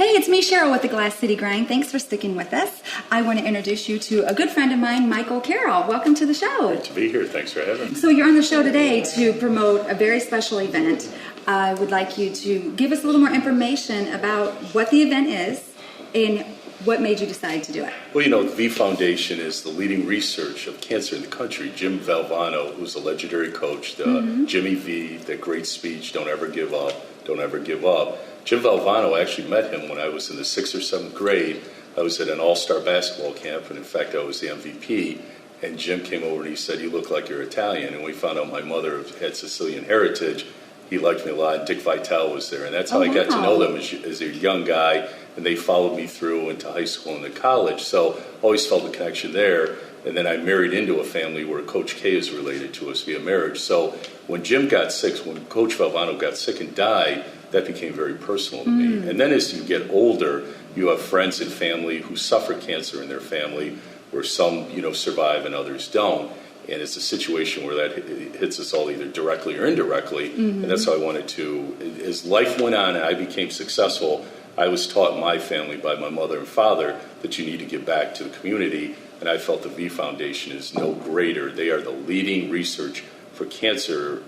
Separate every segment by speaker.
Speaker 1: Hey, it's me, Cheryl, with the Glass City Grind. Thanks for sticking with us. I want to introduce you to a good friend of mine, Michael Carroll. Welcome to the show.
Speaker 2: Great to be here. Thanks for having me.
Speaker 1: So you're on the show today to promote a very special event. I would like you to give us a little more information about what the event is and what made you decide to do it.
Speaker 2: Well, you know, the V Foundation is the leading research of cancer in the country. Jim Valvano, who's a legendary coach, Jimmy V, that great speech, don't ever give up, don't ever give up. Jim Valvano, actually met him when I was in the 6th or 7th grade. I was at an all-star basketball camp, and in fact, I was the MVP. And Jim came over and he said, "You look like you're Italian." And we found out my mother had Sicilian heritage. He liked me a lot. Dick Vitale was there, and that's how I got to know them as a young guy. And they followed me through into high school and to college. So always felt a connection there. And then I married into a family where Coach K is related to us via marriage. So when Jim got sick, when Coach Valvano got sick and died, that became very personal to me. And then as you get older, you have friends and family who suffer cancer in their family, where some, survive and others don't. And it's a situation where that hits us all either directly or indirectly. And that's how I wanted to, as life went on and I became successful, I was taught in my family by my mother and father that you need to give back to the community. And I felt the V Foundation is no greater. They are the leading research for cancer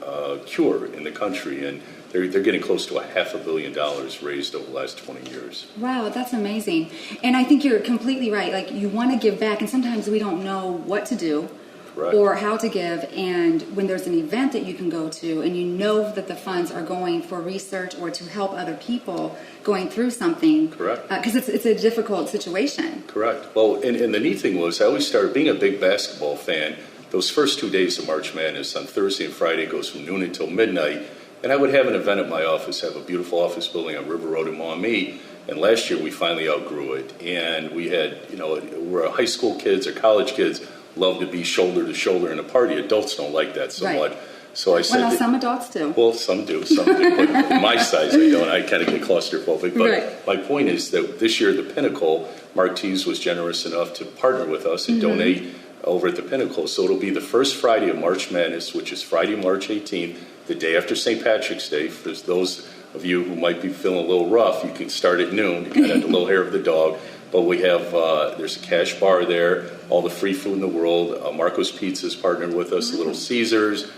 Speaker 2: cure in the country. And they're getting close to $500 million raised over the last 20 years.
Speaker 1: Wow, that's amazing. And I think you're completely right. Like, you want to give back, and sometimes we don't know what to do.
Speaker 2: Correct.
Speaker 1: Or how to give, and when there's an event that you can go to and you know that the funds are going for research or to help other people going through something.
Speaker 2: Correct.
Speaker 1: Because it's a difficult situation.
Speaker 2: Correct. Well, and the neat thing was I always started being a big basketball fan. Those first 2 days of March Madness on Thursday and Friday goes from noon until midnight. And I would have an event at my office, have a beautiful office building on River Road in Maumee. And last year we finally outgrew it. And we had, we're high school kids or college kids love to be shoulder to shoulder in a party. Adults don't like that so much. So I said,
Speaker 1: well, some adults do.
Speaker 2: Well, some do. But my size, I don't. I kind of get claustrophobic. But my point is that this year, the Pinnacle, Mark Tees was generous enough to partner with us and donate over at the Pinnacle. So it'll be the first Friday of March Madness, which is Friday, March 18th, the day after St. Patrick's Day. For those of you who might be feeling a little rough, you can start at noon to kind of have the little hair of the dog. But we have, there's a cash bar there, all the free food in the world. Marco's Pizza's partnered with us, Little Caesars,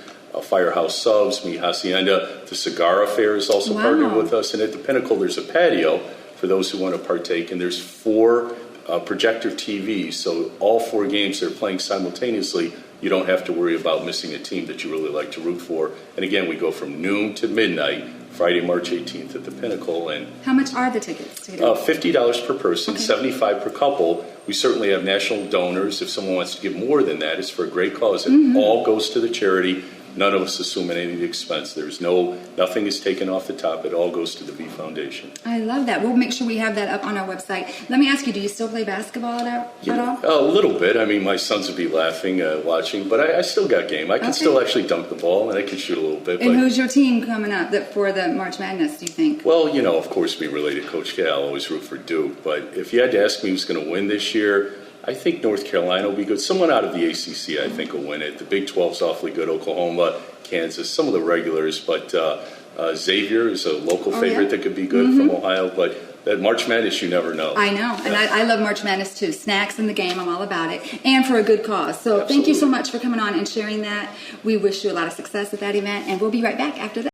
Speaker 2: Firehouse Subs, Hacienda. The Cigar Affair is also partnered with us. And at the Pinnacle, there's a patio for those who want to partake. And there's 4 projector TVs. So all 4 games they're playing simultaneously. You don't have to worry about missing a team that you really like to root for. And again, we go from noon to midnight, Friday, March 18th at the Pinnacle. And
Speaker 1: how much are the tickets?
Speaker 2: $50 per person, $75 per couple. We certainly have national donors. If someone wants to give more than that, it's for a great cause. It all goes to the charity. None of us assume any of the expense. There's nothing is taken off the top. It all goes to the V Foundation.
Speaker 1: I love that. We'll make sure we have that up on our website. Let me ask you, do you still play basketball at all?
Speaker 2: A little bit. I mean, my sons would be laughing, watching, but I still got game. I can still actually dunk the ball, and I can shoot a little bit.
Speaker 1: And who's your team coming up for the March Madness, do you think?
Speaker 2: Well, of course, being related to Coach K, I'll always root for Duke. But if you had to ask me who's going to win this year, I think North Carolina will be good. Someone out of the ACC, I think, will win it. The Big 12's awfully good. Oklahoma, Kansas, some of the regulars. But Xavier is a local favorite that could be good from Ohio. But that March Madness, you never know.
Speaker 1: I know. And I love March Madness, too. Snacks in the game, I'm all about it. And for a good cause. So thank you so much for coming on and sharing that. We wish you a lot of success at that event. And we'll be right back after that.